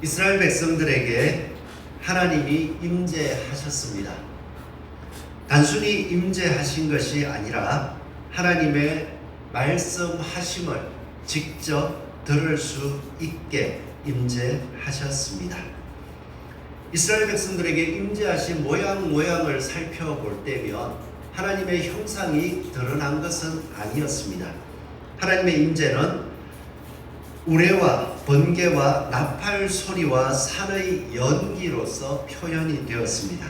이스라엘 백성들에게 하나님이 임재하셨습니다. 단순히 임재하신 것이 아니라 하나님의 말씀하심을 직접 들을 수 있게 임재하셨습니다. 이스라엘 백성들에게 임재하신 모양을 살펴볼 때면 하나님의 형상이 드러난 것은 아니었습니다. 하나님의 임재는 우레와 번개와 나팔 소리와 산의 연기로서 표현이 되었습니다.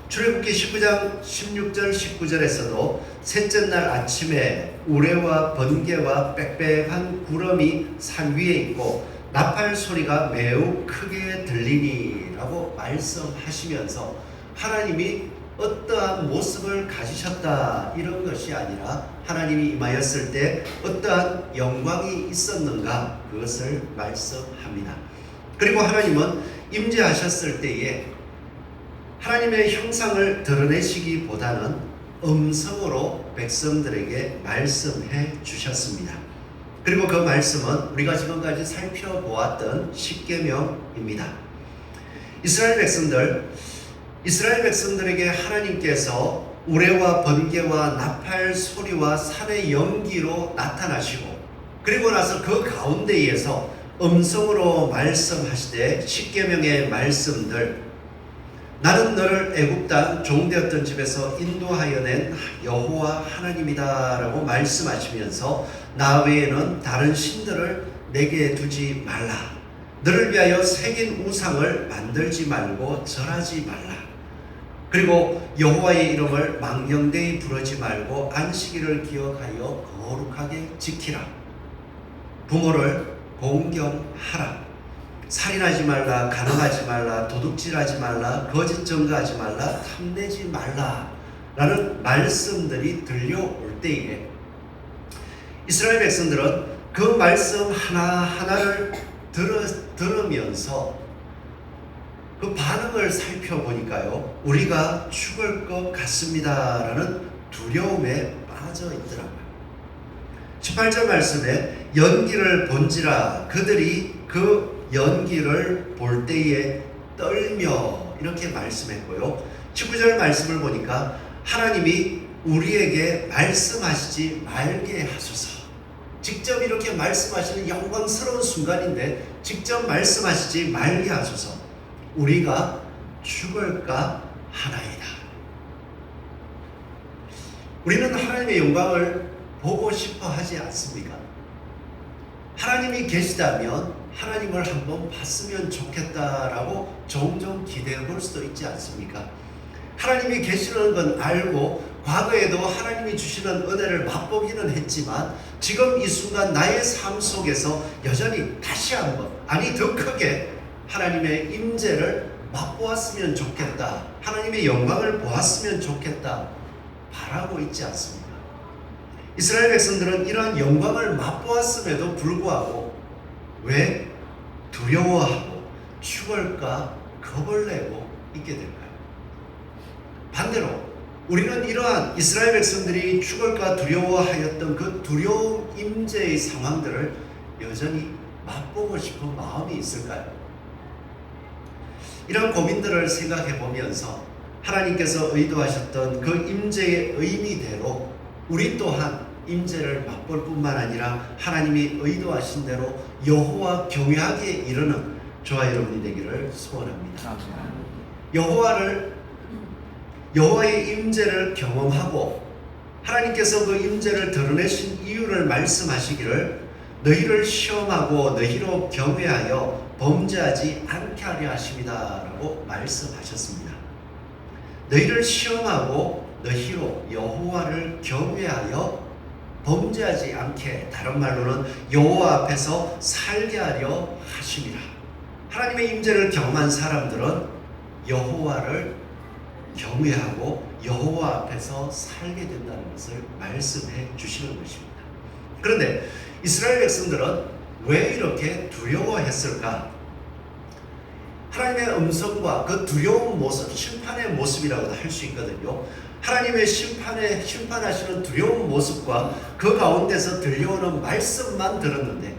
출애굽기 19장 16절 19절에서도 셋째 날 아침에 우레와 번개와 빽빽한 구름이 산 위에 있고 나팔 소리가 매우 크게 들리니 라고 말씀하시면서 하나님이 어떠한 모습을 가지셨다 이런 것이 아니라 하나님이 임하였을 때 어떠한 영광이 있었는가 그것을 말씀합니다. 그리고 하나님은 임재하셨을 때에 하나님의 형상을 드러내시기보다는 음성으로 백성들에게 말씀해 주셨습니다. 그리고 그 말씀은 우리가 지금까지 살펴보았던 십계명입니다. 이스라엘 백성들에게 하나님께서 우레와 번개와 나팔 소리와 산의 연기로 나타나시고 그리고 나서 그 가운데에서 음성으로 말씀하시되 십계명의 말씀들 나는 너를 애굽 땅 종되었던 집에서 인도하여 낸 여호와 하나님이다 라고 말씀하시면서 나 외에는 다른 신들을 내게 두지 말라. 너를 위하여 새긴 우상을 만들지 말고 절하지 말라. 그리고 여호와의 이름을 망령되이 부르지 말고 안식일을 기억하여 거룩하게 지키라. 부모를 공경하라. 살인하지 말라, 간음하지 말라, 도둑질하지 말라, 거짓 증거하지 말라, 탐내지 말라 라는 말씀들이 들려올 때에 이스라엘 백성들은 그 말씀 하나하나를 들으면서 그 반응을 살펴보니까요, 우리가 죽을 것 같습니다 라는 두려움에 빠져 있더라고요. 18절 말씀에 연기를 본지라 그들이 그 연기를 볼 때에 떨며 이렇게 말씀했고요. 19절 말씀을 보니까 하나님이 우리에게 말씀하시지 말게 하소서. 직접 이렇게 말씀하시는 영광스러운 순간인데 직접 말씀하시지 말게 하소서. 우리가 죽을까 하나이다. 우리는 하나님의 영광을 보고 싶어 하지 않습니까? 하나님이 계시다면 하나님을 한번 봤으면 좋겠다라고 종종 기대해 볼 수도 있지 않습니까? 하나님이 계시는 건 알고 과거에도 하나님이 주시는 은혜를 맛보기는 했지만 지금 이 순간 나의 삶 속에서 여전히 다시 한번 아니 더 크게 하나님의 임재를 맛보았으면 좋겠다. 하나님의 영광을 보았으면 좋겠다. 바라고 있지 않습니까? 이스라엘 백성들은 이러한 영광을 맛보았음에도 불구하고 왜 두려워하고 죽을까 겁을 내고 있게 될까요? 반대로 우리는 이러한 이스라엘 백성들이 죽을까 두려워하였던 그 두려움 임재의 상황들을 여전히 맛보고 싶은 마음이 있을까요? 이런 고민들을 생각해 보면서 하나님께서 의도하셨던 그 임재의 의미대로 우리 또한 임재를 맛볼 뿐만 아니라 하나님이 의도하신 대로 여호와 경외하기에 이르는 저와 여러분이 되기를 소원합니다. 여호와의 임재를 경험하고 하나님께서 그 임재를 드러내신 이유를 말씀하시기를 너희를 시험하고 너희로 경외하여 범죄하지 않게 하려 하십니다 라고 말씀하셨습니다. 너희를 시험하고 너희로 여호와를 경외하여 범죄하지 않게, 다른 말로는 여호와 앞에서 살게 하려 하심이라. 하나님의 임재를 경험한 사람들은 여호와를 경외하고 여호와 앞에서 살게 된다는 것을 말씀해 주시는 것입니다. 그런데 이스라엘 백성들은 왜 이렇게 두려워했을까? 하나님의 음성과 그 두려운 모습, 심판의 모습이라고도 할 수 있거든요. 하나님의 심판하시는 두려운 모습과 그 가운데서 들려오는 말씀만 들었는데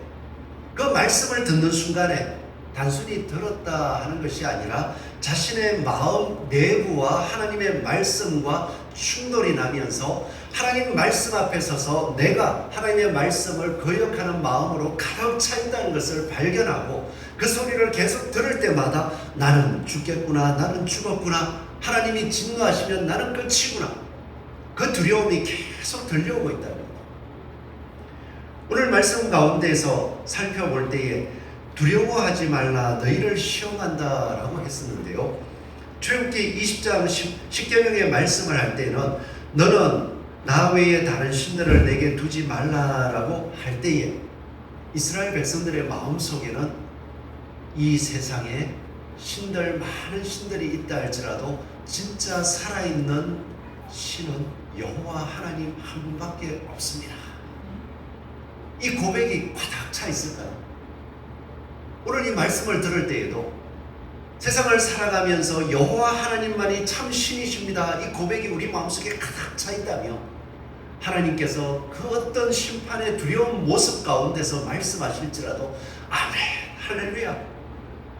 그 말씀을 듣는 순간에 단순히 들었다 하는 것이 아니라 자신의 마음 내부와 하나님의 말씀과 충돌이 나면서 하나님 말씀 앞에 서서 내가 하나님의 말씀을 거역하는 마음으로 가득 차 있다는 것을 발견하고 그 소리를 계속 들을 때마다 나는 죽겠구나, 나는 죽었구나, 하나님이 진노하시면 나는 끝이구나, 그 두려움이 계속 들려오고 있다는 겁니다. 오늘 말씀 가운데서 살펴볼 때에 두려워하지 말라 너희를 시험한다 라고 했었는데요, 출애굽기 20장 10계명의 말씀을 할 때는 너는 나 외에 다른 신들을 내게 두지 말라라고 할 때에 이스라엘 백성들의 마음속에는 이 세상에 신들, 많은 신들이 있다 할지라도 진짜 살아있는 신은 여호와 하나님 한 분밖에 없습니다. 이 고백이 가득 차 있을까요? 오늘 이 말씀을 들을 때에도 세상을 살아가면서 여호와 하나님만이 참 신이십니다, 이 고백이 우리 마음속에 가득 차 있다며 하나님께서 그 어떤 심판의 두려운 모습 가운데서 말씀하실지라도 아멘, 할렐루야,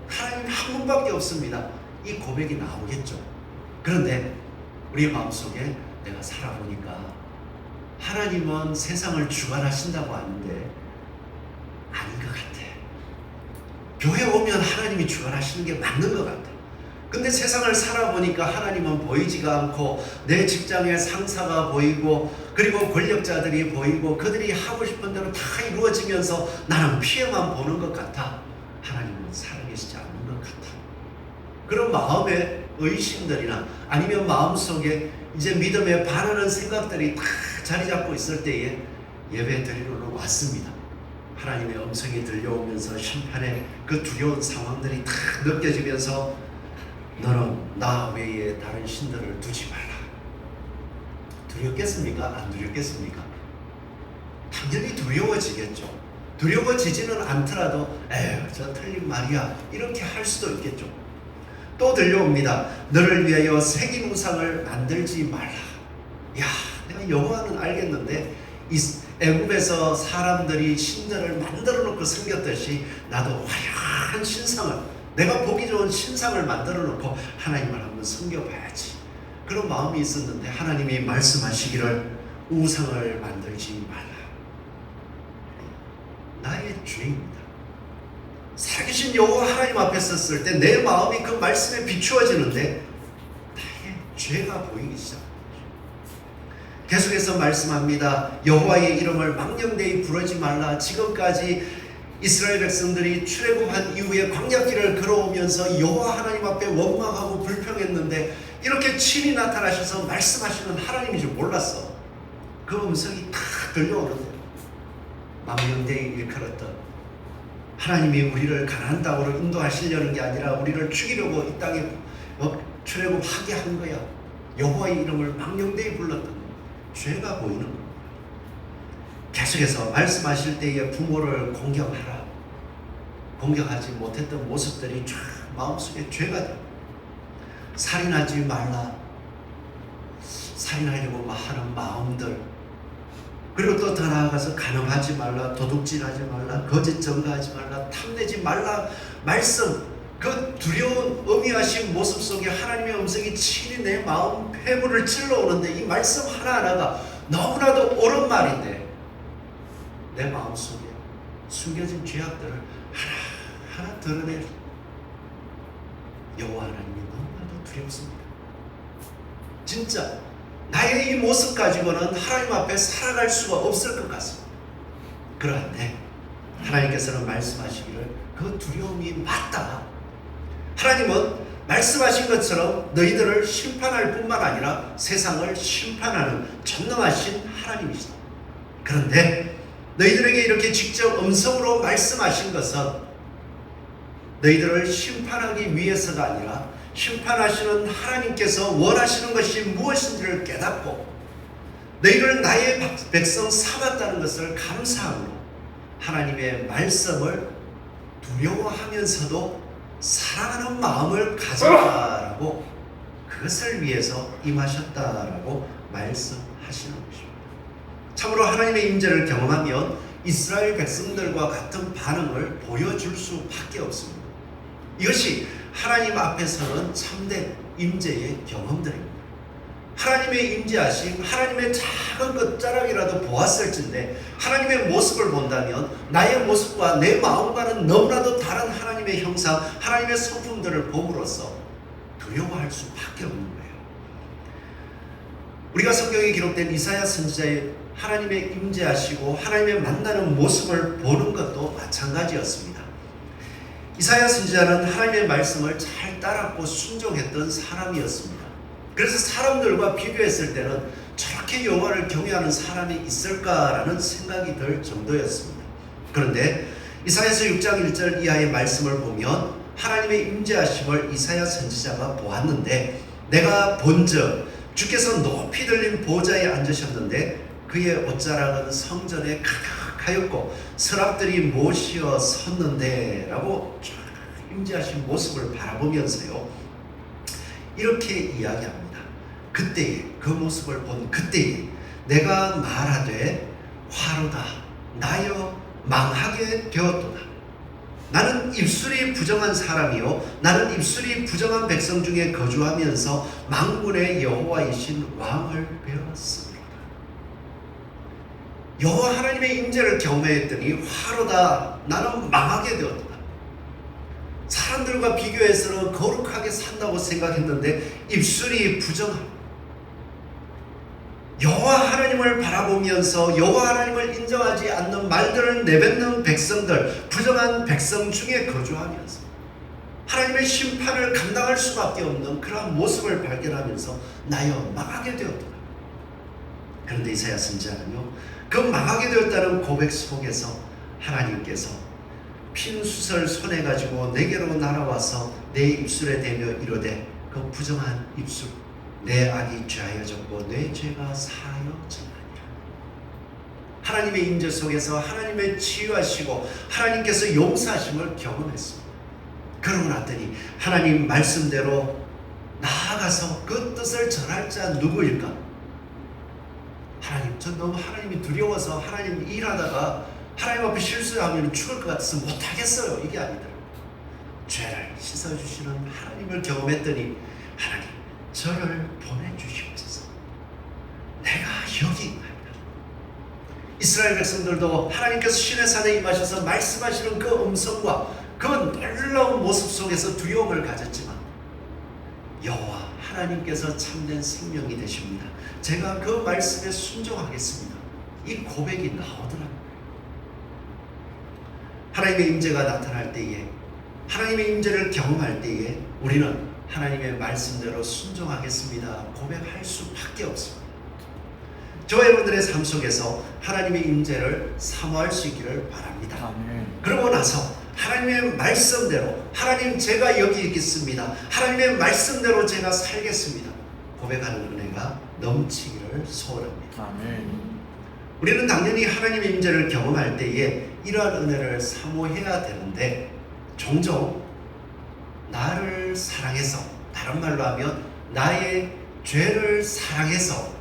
하나님 한 분밖에 없습니다, 이 고백이 나오겠죠. 그런데 우리 마음속에 내가 살아보니까 하나님은 세상을 주관하신다고 하는데 아닌 것 같아. 교회 오면 하나님이 주관하시는 게 맞는 것 같아. 근데 세상을 살아보니까 하나님은 보이지가 않고 내 직장의 상사가 보이고 그리고 권력자들이 보이고 그들이 하고 싶은 대로 다 이루어지면서 나는 피해만 보는 것 같아. 하나님은 살아계시지 않는 것 같아. 그런 마음의 의심들이나 아니면 마음속에 이제 믿음에 반하는 생각들이 다 자리 잡고 있을 때에 예배 드리러 왔습니다. 하나님의 음성이 들려오면서 심판의 그 두려운 상황들이 다 느껴지면서 너는 나 외에 다른 신들을 두지 말라. 두렵겠습니까? 안 두렵겠습니까? 당연히 두려워지겠죠. 두려워지지는 않더라도 에휴 저 틀린 말이야 이렇게 할 수도 있겠죠. 또 들려옵니다. 너를 위하여 새긴 우상을 만들지 말라. 야, 내가 여호와는 알겠는데 애굽에서 사람들이 신들을 만들어 놓고 섬겼듯이 나도 화려한 신상을, 내가 보기 좋은 신상을 만들어 놓고 하나님을 한번 섬겨봐야지, 그런 마음이 있었는데 하나님이 말씀하시기를 우상을 만들지 말라. 나의 죄입니다. 살아계신 여호와 하나님 앞에 섰을 때 내 마음이 그 말씀에 비추어지는데 나의 죄가 보이기 시작합니다. 계속해서 말씀합니다. 여호와의 이름을 망령되이 부르지 말라. 지금까지 이스라엘 백성들이 출애굽한 이후에 광야길을 걸어오면서 여호와 하나님 앞에 원망하고 불평했는데 이렇게 친히 나타나셔서 말씀하시는 하나님인 줄 몰랐어. 그 음성이 다 들려오는데 망령되이 일컬었던 하나님이 우리를 가나안 땅으로 인도하시려는 게 아니라 우리를 죽이려고 이 땅에 출애굽하게 한 거야. 여호와의 이름을 망령되이 불렀던 죄가 보이는 겁니다. 계속해서 말씀하실 때에 부모를 공경하라. 공경하지 못했던 모습들이 쫙 마음속에 죄가 돼. 살인하지 말라. 살인하려고 하는 마음들, 그리고 또 더 나아가서 간음하지 말라, 도둑질하지 말라, 거짓 증거하지 말라, 탐내지 말라 말씀, 그 두려운 음미하신 모습 속에 하나님의 음성이 친히 내 마음 폐문을 찔러오는데 이 말씀 하나하나가 너무나도 옳은 말인데 내 마음속에 숨겨진 죄악들을 하나하나 드러낼 여호와 하나님이 너무나도 두렵습니다. 진짜 나의 이 모습 가지고는 하나님 앞에 살아갈 수가 없을 것 같습니다. 그런데 하나님께서는 말씀하시기를 그 두려움이 맞다. 하나님은 말씀하신 것처럼 너희들을 심판할 뿐만 아니라 세상을 심판하는 전능하신 하나님이시다. 그런데 너희들에게 이렇게 직접 음성으로 말씀하신 것은 너희들을 심판하기 위해서가 아니라 심판하시는 하나님께서 원하시는 것이 무엇인지를 깨닫고 너희를 나의 백성 삼았다는 것을 감사함으로 하나님의 말씀을 두려워하면서도 사랑하는 마음을 가져라라고 그것을 위해서 임하셨다라고 말씀하시는 것입니다. 참으로 하나님의 임재를 경험하면 이스라엘 백성들과 같은 반응을 보여줄 수밖에 없습니다. 이것이 하나님 앞에서는 참된 임재의 경험들입니다. 하나님의 임재하심, 하나님의 작은 끝자락이라도 보았을진데 하나님의 모습을 본다면 나의 모습과 내 마음과는 너무나도 다른 하나님의 형상, 하나님의 성품들을 봄으로써 두려워할 수밖에 없는 거예요. 우리가 성경에 기록된 이사야 선지자의 하나님의 임재하시고 하나님의 만나는 모습을 보는 것도 마찬가지였습니다. 이사야 선지자는 하나님의 말씀을 잘 따랐고 순종했던 사람이었습니다. 그래서 사람들과 비교했을 때는 저렇게 여호와를 경외하는 사람이 있을까라는 생각이 들 정도였습니다. 그런데 이사야서 6장 1절 이하의 말씀을 보면 하나님의 임재하심을 이사야 선지자가 보았는데 내가 본즉 주께서 높이 들린 보좌에 앉으셨는데 그의 옷자락은 성전에 가득하였고 서랍들이 모시어 섰는데 라고 임재하신 모습을 바라보면서요 이렇게 이야기합니다. 그때에 그 모습을 본 그때에 내가 말하되 화로다 나여 망하게 되었도다. 나는 입술이 부정한 사람이요 나는 입술이 부정한 백성 중에 거주하면서 만군의 여호와이신 왕을 배웠습니다. 여호와 하나님의 임재를 경험했더니 화로다 나는 망하게 되었도다. 사람들과 비교해서는 거룩하게 산다고 생각했는데 입술이 부정한 여호와 하나님을 바라보면서 여호와 하나님을 인정하지 않는 말들을 내뱉는 백성들, 부정한 백성 중에 거주하면서 하나님의 심판을 감당할 수밖에 없는 그러한 모습을 발견하면서 나여 망하게 되었다. 그런데 이사야 선지자는요 그 망하게 되었다는 고백 속에서 하나님께서 핀수설 손에 가지고 내게로 날아와서 내 입술에 대며 이르되 그 부정한 입술 내 악이 죄하여졌고 내 죄가 사하여졌나니라. 하나님의 임재 속에서 하나님의 치유하시고 하나님께서 용서하심을 경험했습니다. 그러고 났더니 하나님 말씀대로 나아가서 그 뜻을 전할 자 누구일까? 하나님, 전 너무 하나님이 두려워서 하나님 일하다가 하나님 앞에 실수하면 죽을 것 같아서 못하겠어요. 이게 아니더라고요. 죄를 씻어주시는 하나님을 경험했더니 하나님 저를 보내주시옵소서. 내가 여기 있나이다. 이스라엘 백성들도 하나님께서 시내산에 임하셔서 말씀하시는 그 음성과 그 놀라운 모습 속에서 두려움을 가졌지만 여호와 하나님께서 참된 생명이 되십니다. 제가 그 말씀에 순종하겠습니다. 이 고백이 나오더라고요. 하나님의 임재가 나타날 때에 하나님의 임재를 경험할 때에 우리는 하나님의 말씀대로 순종하겠습니다. 고백할 수밖에 없습니다. 저와 여러분들의 삶 속에서 하나님의 임재를 사모할 수 있기를 바랍니다. 아멘. 그러고 나서 하나님의 말씀대로 하나님 제가 여기 있겠습니다. 하나님의 말씀대로 제가 살겠습니다. 고백하는 은혜가 넘치기를 소원합니다. 아멘. 우리는 당연히 하나님의 임재를 경험할 때에 이러한 은혜를 사모해야 되는데 종종 나를 사랑해서 다른 말로 하면 나의 죄를 사랑해서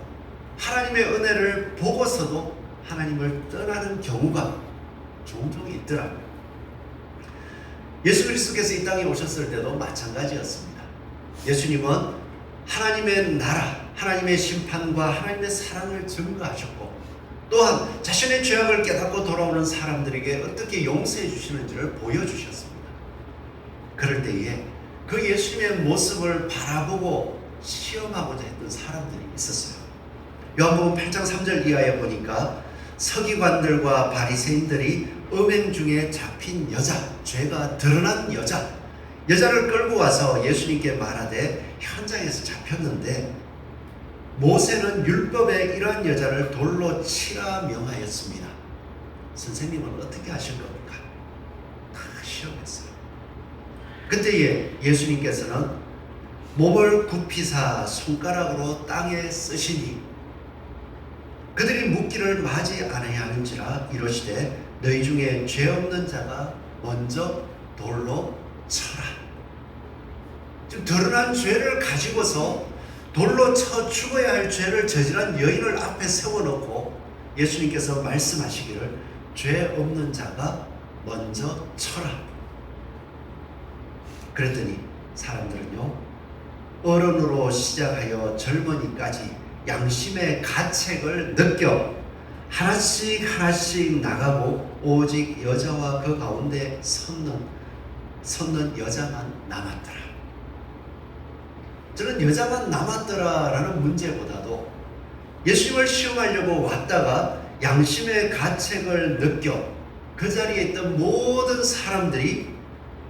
하나님의 은혜를 보고서도 하나님을 떠나는 경우가 종종 있더라고요. 예수 그리스도께서 이 땅에 오셨을 때도 마찬가지였습니다. 예수님은 하나님의 나라, 하나님의 심판과 하나님의 사랑을 증거하셨고 또한 자신의 죄악을 깨닫고 돌아오는 사람들에게 어떻게 용서해 주시는지를 보여주셨습니다. 그럴 때에 그 예수님의 모습을 바라보고 시험하고자 했던 사람들이 있었어요. 요한복음 8장 3절 이하에 보니까 서기관들과 바리새인들이 음행 중에 잡힌 여자, 죄가 드러난 여자를 끌고 와서 예수님께 말하되 현장에서 잡혔는데 모세는 율법에 이러한 여자를 돌로 치라 명하였습니다. 선생님은 어떻게 하실 겁니까? 다 시험했어요. 그때에 예수님께서는 몸을 굽히사 손가락으로 땅에 쓰시니 그들이 묻기를 마지 않아야 하는지라 이러시되 너희 중에 죄 없는 자가 먼저 돌로 쳐라. 좀 드러난 죄를 가지고서 돌로 쳐 죽어야 할 죄를 저지른 여인을 앞에 세워놓고 예수님께서 말씀하시기를 죄 없는 자가 먼저 쳐라. 그랬더니 사람들은요, 어른으로 시작하여 젊은이까지 양심의 가책을 느껴 하나씩 하나씩 나가고 오직 여자와 그 가운데 섰는 여자만 남았더라. 저는 여자만 남았더라라는 문제보다도 예수님을 시험하려고 왔다가 양심의 가책을 느껴 그 자리에 있던 모든 사람들이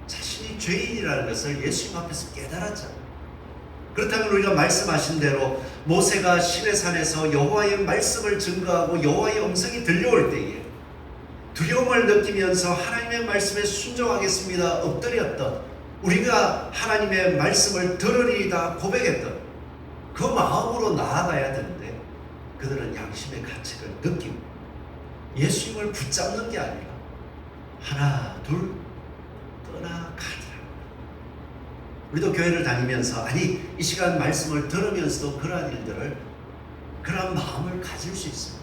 자신이 죄인이라는 것을 예수님 앞에서 깨달았잖아요. 그렇다면 우리가 말씀하신 대로 모세가 시내산에서 여호와의 말씀을 증거하고 여호와의 음성이 들려올 때에 두려움을 느끼면서 하나님의 말씀에 순종하겠습니다 엎드렸던, 우리가 하나님의 말씀을 들으리다 고백했던 그 마음으로 나아가야 되는데, 그들은 양심의 가책을 느끼고 예수님을 붙잡는 게 아니라 하나 둘 떠나가더라. 우리도 교회를 다니면서 이 시간 말씀을 들으면서도 그러한 일들을, 그러한 마음을 가질 수 있습니다.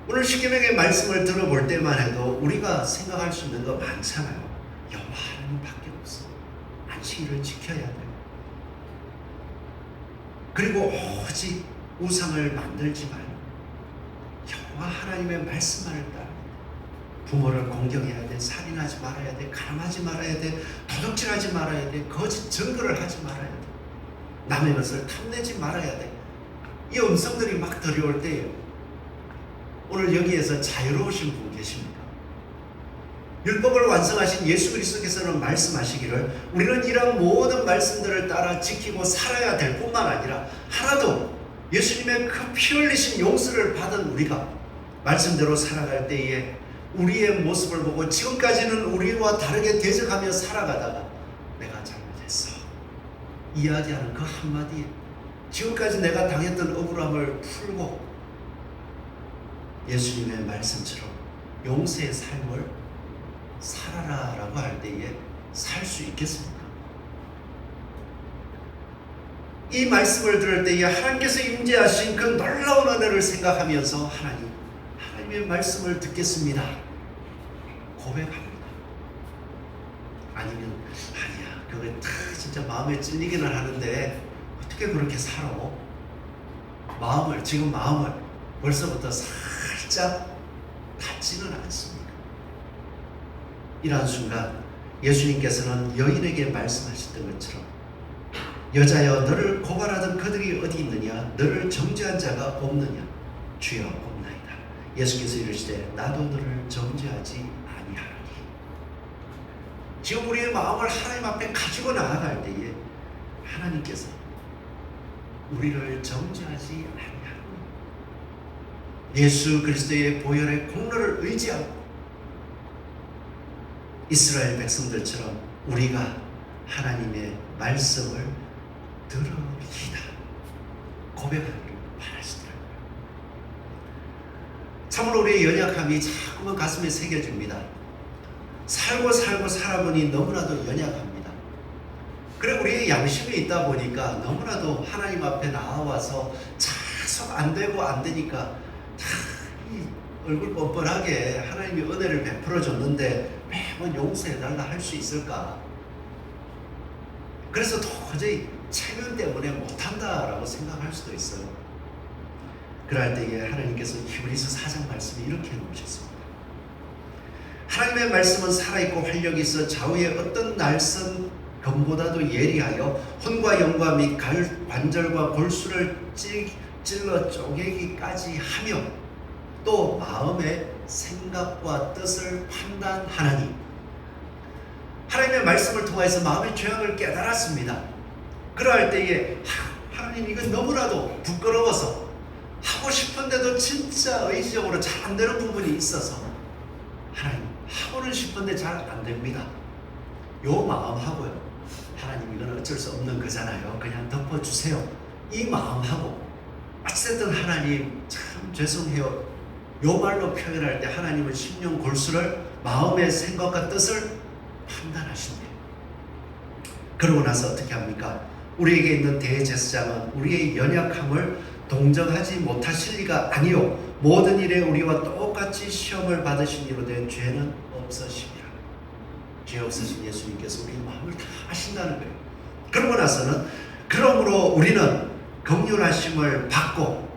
오늘 십계명의 말씀을 들어볼 때만 해도 우리가 생각할 수 있는 거 많잖아요. 여호와 하나님밖에 없어. 안식일을 지켜야 돼. 그리고 오직 우상을 만들지 말고 여호와 하나님의 말씀만을 따라 부모를 공경해야 돼, 살인하지 말아야 돼, 가늠하지 말아야 돼, 도둑질하지 말아야 돼, 거짓 증거를 하지 말아야 돼, 남의 것을 탐내지 말아야 돼. 이 음성들이 막 들어올 때예요. 오늘 여기에서 자유로우신 분 계십니까? 율법을 완성하신 예수 그리스도께서는 말씀하시기를 우리는 이런 모든 말씀들을 따라 지키고 살아야 될 뿐만 아니라 하나도 예수님의 그 피 흘리신 용서를 받은 우리가 말씀대로 살아갈 때에 우리의 모습을 보고 지금까지는 우리와 다르게 대적하며 살아가다가 내가 잘못했어 이야기하는 그 한마디에 지금까지 내가 당했던 억울함을 풀고 예수님의 말씀처럼 용서의 삶을 살아라라고 할 때에 살 수 있겠습니까? 이 말씀을 들을 때에 하나님께서 임재하신 그 놀라운 은혜를 생각하면서 하나님의 말씀을 듣겠습니다 고백합니다. 아니면 아니야 그게 다 진짜 마음에 찔리기는 하는데 어떻게 그렇게 살아? 지금 마음을 벌써부터 살짝 닿지는 않습니다. 이러한 순간 예수님께서는 여인에게 말씀하셨던 것처럼 여자여 너를 고발하던 그들이 어디 있느냐? 너를 정죄한 자가 없느냐? 주여 없나이다. 예수께서 이르시되 나도 너를 정죄하지 아니하노니. 지금 우리의 마음을 하나님 앞에 가지고 나아갈 때에 하나님께서 우리를 정죄하지 아니하노니. 예수 그리스도의 보혈의 공로를 의지하고 이스라엘 백성들처럼 우리가 하나님의 말씀을 들으리이다 고백하기를 바라시더라고요. 참으로 우리의 연약함이 자꾸만 가슴에 새겨집니다. 살고 살아보니 너무나도 연약합니다. 그래 우리의 양심이 있다 보니까 너무나도 하나님 앞에 나와서 자석 안 되니까 얼굴 뻔뻔하게 하나님이 은혜를 베풀어 줬는데 매번 용서해달라 할 수 있을까? 그래서 도저히 체면 때문에 못한다라고 생각할 수도 있어요. 그럴 때에 하나님께서 히브리서 4장 말씀에 이렇게 놓으셨습니다. 하나님의 말씀은 살아있고 활력이 있어 좌우의 어떤 날선 검보다도 예리하여 혼과 영과 및 관절과 골수를 찔러 쪼개기까지 하며 또 마음의 생각과 뜻을 판단하나니. 하나님의 말씀을 통해서 마음의 죄악을 깨달았습니다. 그러할 때에 하나님 이건 너무나도 부끄러워서 하고 싶은데도 진짜 의지적으로 잘 안 되는 부분이 있어서 하나님 하고는 싶은데 잘 안 됩니다. 요 마음하고요, 하나님 이건 어쩔 수 없는 거잖아요, 그냥 덮어주세요, 이 마음하고 어쨌든 하나님 참 죄송해요 요 말로 표현할 때 하나님은 심령 골수를 마음의 생각과 뜻을 판단하신대요. 그러고 나서 어떻게 합니까? 우리에게 있는 대제사장은 우리의 연약함을 동정하지 못하실 리가 아니요 모든 일에 우리와 똑같이 시험을 받으신 이로 된 죄는 없으시니라. 죄 없으신 예수님께서 우리 마음을 다 아신다는 거예요. 그러고 나서는 그러므로 우리는 긍휼하심을 받고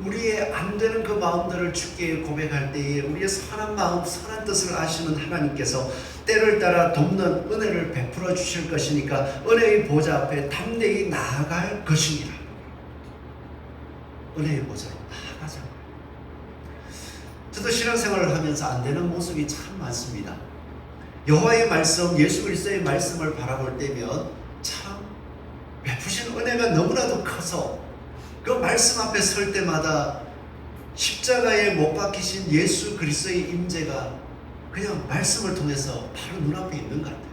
우리의 안 되는 그 마음들을 주께 고백할 때에 우리의 선한 마음, 선한 뜻을 아시는 하나님께서 때를 따라 돕는 은혜를 베풀어 주실 것이니까 은혜의 보좌 앞에 담대히 나아갈 것이니라. 은혜의 보좌로 나아가자. 저도 신앙생활을 하면서 안 되는 모습이 참 많습니다. 여호와의 말씀, 예수 그리스도의 말씀을 바라볼 때면 참 베푸신 은혜가 너무나도 커서 그 말씀 앞에 설 때마다 십자가에 못 박히신 예수 그리스도의 임재가 그냥 말씀을 통해서 바로 눈앞에 있는 것 같아요.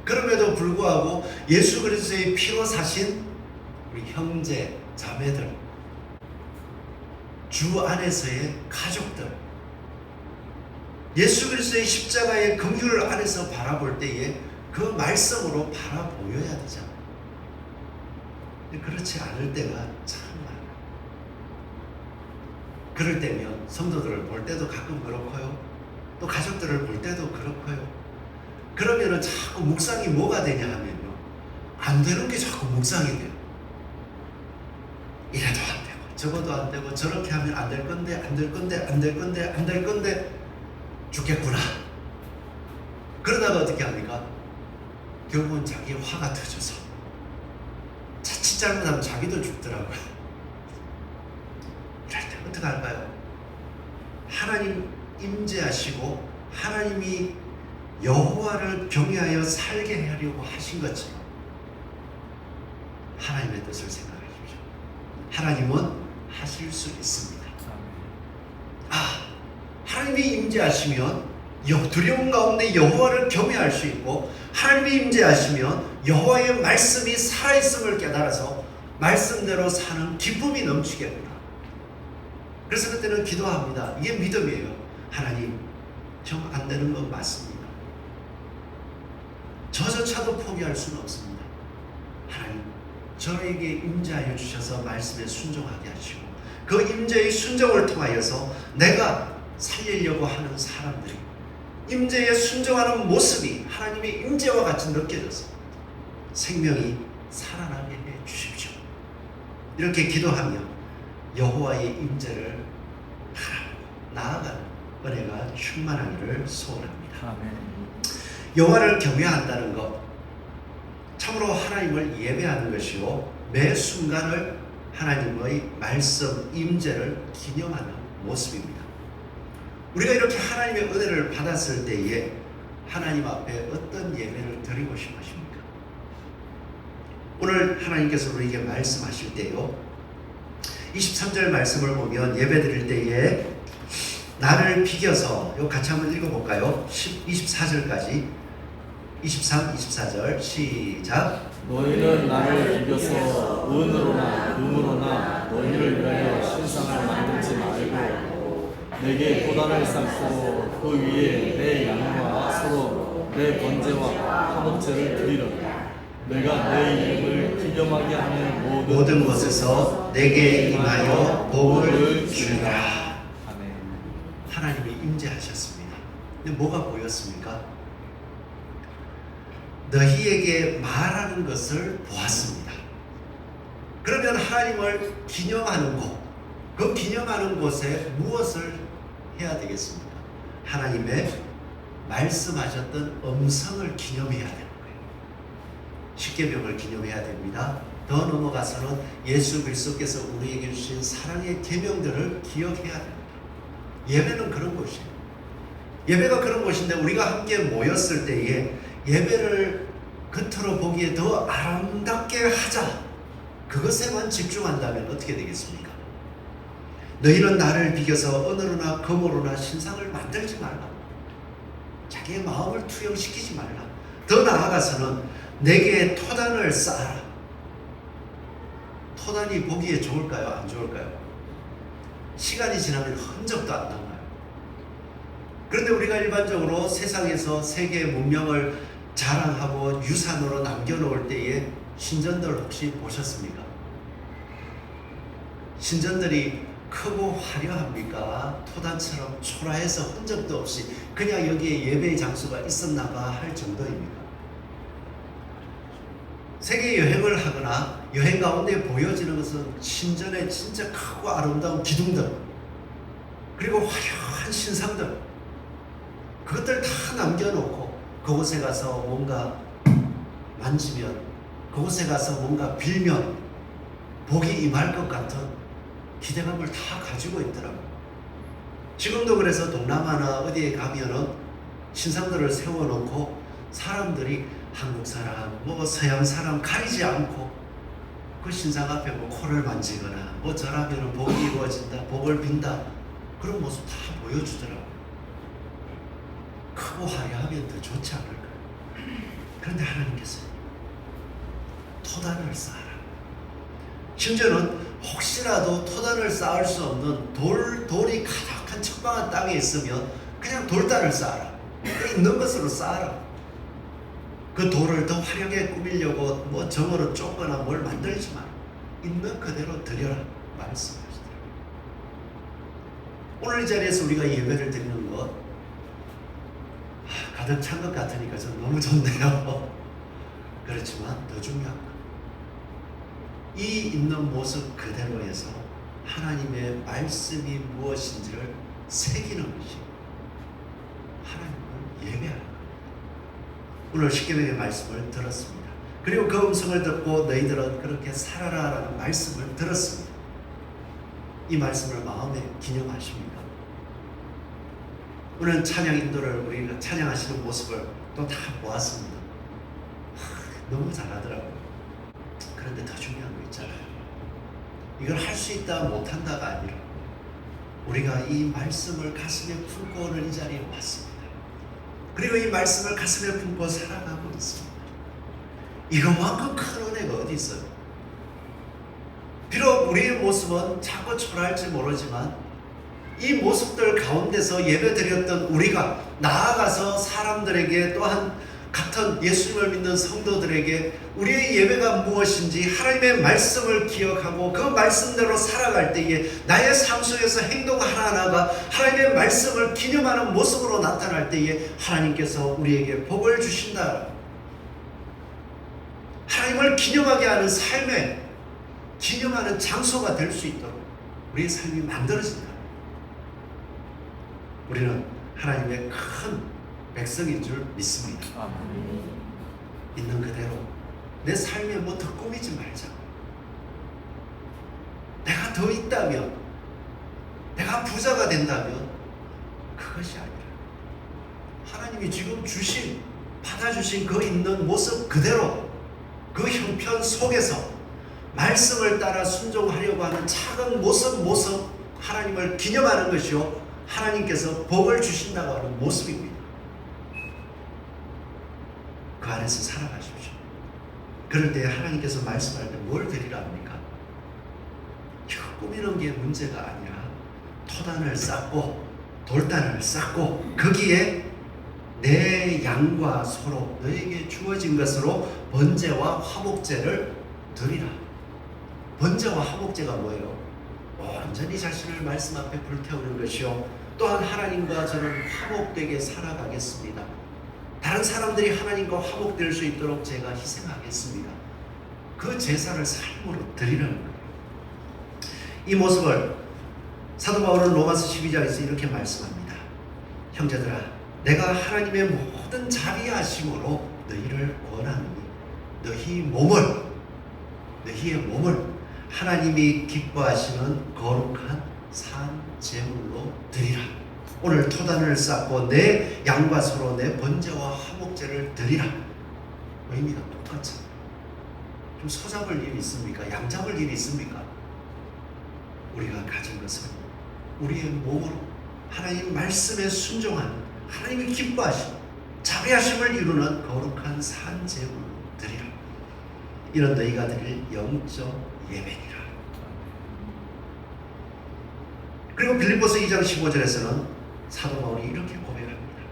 그럼에도 불구하고 예수 그리스도의 피로 사신 우리 형제, 자매들, 주 안에서의 가족들, 예수 그리스도의 십자가의 긍휼을 안에서 바라볼 때에 그 말씀으로 바라보여야 되잖아요. 그렇지 않을 때가 참 많아요. 그럴 때면 성도들을 볼 때도 가끔 그렇고요, 또 가족들을 볼 때도 그렇고요. 그러면은 자꾸 묵상이 뭐가 되냐 하면요, 안 되는 게 자꾸 묵상이 돼요. 이래도 안 되고 저것도 안 되고 저렇게 하면 안 될 건데 안 될 건데 안 될 건데 안 될 건데 죽겠구나. 그러다가 어떻게 합니까? 결국은 자기 화가 터져서 자칫 잘못하면 자기도 죽더라고요. 이럴 때 어떻게 할까요? 하나님 임재하시고 하나님이 여호와를 경외하여 살게 하려고 하신 것처럼 하나님의 뜻을 생각하십시오. 하나님은 하실 수 있습니다. 하나님이 임재하시면 두려움 가운데 여호와를 경외할 수 있고, 하나님이 임재하시면 여호와의 말씀이 살아있음을 깨달아서 말씀대로 사는 기쁨이 넘치겠구나. 그래서 그때는 기도합니다. 이게 믿음이에요. 하나님, 정 안 되는 건 맞습니다. 저조차도 포기할 수는 없습니다. 하나님, 저에게 임재하여 주셔서 말씀에 순종하게 하시고, 그 임재의 순종을 통하여서 내가 살리려고 하는 사람들이 임재에 순종하는 모습이 하나님의 임재와 같이 느껴져서 생명이 살아나게 해 주십시오. 이렇게 기도하며 여호와의 임재를 나아가는 은혜가 충만하기를 소원합니다. 아멘. 여호와를 경외한다는 것, 참으로 하나님을 예배하는 것이요, 매 순간을 하나님의 말씀 임재를 기념하는 모습입니다. 우리가 이렇게 하나님의 은혜를 받았을 때에 하나님 앞에 어떤 예배를 드리고 싶으십니까? 오늘 하나님께서 우리에게 말씀하실 때요, 23절 말씀을 보면 예배 드릴 때에 나를 비겨서, 이거 같이 한번 읽어볼까요? 24절까지 23, 24절 시작. 너희는 나를 비벼서 은으로나 금으로나 너희를 위하여 신상을 만들지 말고 내게 도단을 쌓고 그 위에 내 양과 서로 내 번제와 화목제를 드리라. 내가 내 이름을 기념하게 하는 모든 것에서 내게 임하여 복을 주리라. 아멘. 하나님이 임재하셨습니다. 근데 뭐가 보였습니까? 너희에게 말하는 것을 보았습니다. 그러면 하나님을 기념하는 곳, 그 기념하는 곳에 무엇을 해야 되겠습니까? 하나님의 말씀하셨던 음성을 기념해야 되는 거예요. 십계명을 기념해야 됩니다. 더 넘어가서는 예수 그리스도께서 우리에게 주신 사랑의 계명들을 기억해야 됩니다. 예배는 그런 곳이에요. 예배가 그런 곳인데 우리가 함께 모였을 때에 예배를 겉으로 보기에 더 아름답게 하자, 그것에만 집중한다면 어떻게 되겠습니까? 너희는 나를 비겨서 은으로나 금으로나 신상을 만들지 말라. 자기의 마음을 투영시키지 말라. 더 나아가서는 내게 토단을 쌓아라. 토단이 보기에 좋을까요? 안 좋을까요? 시간이 지나면 흔적도 안 남아요. 그런데 우리가 일반적으로 세상에서 세계의 문명을 자랑하고 유산으로 남겨놓을 때에 신전들 혹시 보셨습니까? 신전들이 크고 화려합니까? 토단처럼 초라해서 흔적도 없이 그냥 여기에 예배의 장소가 있었나봐 할 정도입니까? 세계 여행을 하거나 여행 가운데 보여지는 것은 신전에 진짜 크고 아름다운 기둥들, 그리고 화려한 신상들, 그것들 다 남겨놓고 그곳에 가서 뭔가 만지면, 그곳에 가서 뭔가 빌면 복이 임할 것 같은 기대감을 다 가지고 있더라고요. 지금도 그래서 동남아나 어디에 가면은 신상들을 세워놓고 사람들이 한국 사람, 뭐 서양 사람 가리지 않고 그 신상 앞에 뭐 코를 만지거나 뭐 저라면은 복이 이루어진다, 복을 빈다, 그런 모습 다 보여주더라고요. 크고 화려하면 더 좋지 않을까요? 그런데 하나님께서 토단을 쌓아라. 심지어는 혹시라도 토단을 쌓을 수 없는 돌이 가득한 척박한 땅에 있으면 그냥 돌단을 쌓아라. 있는 것으로 쌓아라. 그 돌을 더 화려하게 꾸미려고 뭐 정으로 쫓거나 뭘 만들지 마. 있는 그대로 드려라 말씀하시더라고요. 오늘 이 자리에서 우리가 예배를 드리는 것 가득 찬 것 같으니까 전 너무 좋네요. 그렇지만 더 중요한 것, 이 있는 모습 그대로에서 하나님의 말씀이 무엇인지를 새기는 것이 하나님을 예배하는 것. 오늘 십계명의 말씀을 들었습니다. 그리고 그 음성을 듣고 너희들은 그렇게 살아라라는 말씀을 들었습니다. 이 말씀을 마음에 기념하십니까? 오늘 찬양 인도를 우리가 찬양하시는 모습을 또 다 보았습니다. 너무 잘하더라고요. 그런데 더 중요한 거 있잖아요. 이걸 할 수 있다 못한다가 아니라 우리가 이 말씀을 가슴에 품고 오늘 이 자리에 왔습니다. 그리고 이 말씀을 가슴에 품고 살아가고 있습니다. 이것만큼 큰 은혜가 어디 있어요? 비록 우리의 모습은 자꾸 초라할지 모르지만 이 모습들 가운데서 예배드렸던 우리가 나아가서 사람들에게, 또한 같은 예수님을 믿는 성도들에게 우리의 예배가 무엇인지 하나님의 말씀을 기억하고 그 말씀대로 살아갈 때에 나의 삶 속에서 행동 하나하나가 하나님의 말씀을 기념하는 모습으로 나타날 때에 하나님께서 우리에게 복을 주신다. 하나님을 기념하게 하는 삶에 기념하는 장소가 될 수 있도록 우리의 삶이 만들어진다. 우리는 하나님의 큰 백성인 줄 믿습니다. 아멘. 있는 그대로 내 삶에 뭐 더 꾸미지 말자. 내가 더 있다면, 내가 부자가 된다면 그것이 아니라 하나님이 지금 받아주신 그 있는 모습 그대로 그 형편 속에서 말씀을 따라 순종하려고 하는 작은 모습 하나님을 기념하는 것이요, 하나님께서 복을 주신다고 하는 모습입니다. 그 안에서 살아가십시오. 그럴 때 하나님께서 말씀할 때 뭘 드리라 합니까? 이거 꾸미는 게 문제가 아니라 토단을 쌓고 돌단을 쌓고 거기에 내 양과 소로 너에게 주어진 것으로 번제와 화목제를 드리라. 번제와 화목제가 뭐예요? 온전히 자신을 말씀 앞에 불태우는 것이요, 또한 하나님과 저는 화목되게 살아가겠습니다. 다른 사람들이 하나님과 화목될 수 있도록 제가 희생하겠습니다. 그 제사를 삶으로 드리는 거예요. 이 모습을 사도 바울은 로마서 12장에서 이렇게 말씀합니다. 형제들아, 내가 하나님의 모든 자비하심으로 너희를 권하노니 너희의 몸을 하나님이 기뻐하시는 거룩한 산 제물로 드리라. 오늘 토단을 쌓고 내 양과 소로 내 번제와 화목제를 드리라. 의미가 똑같죠. 좀 소 잡을 일이 있습니까? 양 잡을 일이 있습니까? 우리가 가진 것은 우리의 몸으로 하나님 말씀에 순종하는, 하나님이 기뻐하시고 자비하심을 이루는 거룩한 산 제물로 드리라. 이런 너희가 드릴 영적 예배니라. 그리고 빌립보서 2장 15절에서는 사도 바울이 이렇게 고백합니다.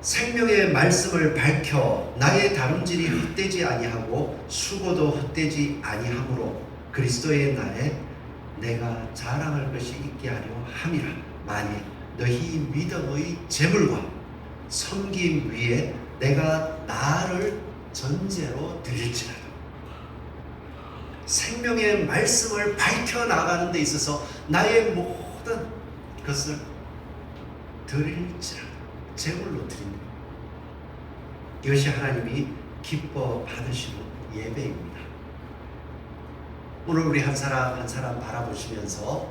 생명의 말씀을 밝혀 나의 다름질이 헛되지 아니하고 수고도 헛되지 아니하므로 그리스도의 날에 내가 자랑할 것이 있게 하려 함이라. 만일 너희 믿음의 재물과 섬김 위에 내가 나를 전제로 드릴지라도. 생명의 말씀을 밝혀나가는 데 있어서 나의 모든 것을 드릴지라도 제물로 드립니다. 이것이 하나님이 기뻐 받으시는 예배입니다. 오늘 우리 한 사람 한 사람 바라보시면서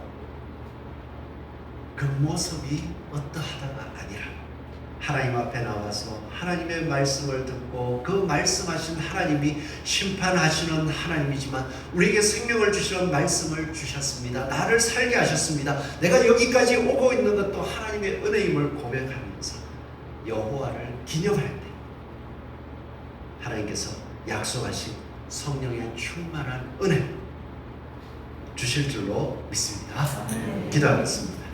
그 모습이 어떠하다가 아니라 하나님 앞에 나와서 하나님의 말씀을 듣고 그 말씀하신 하나님이 심판하시는 하나님이지만 우리에게 생명을 주시는 말씀을 주셨습니다. 나를 살게 하셨습니다. 내가 여기까지 오고 있는 것도 하나님의 은혜임을 고백하면서 여호와를 기념할 때 하나님께서 약속하신 성령의 충만한 은혜 주실 줄로 믿습니다. 기도하겠습니다.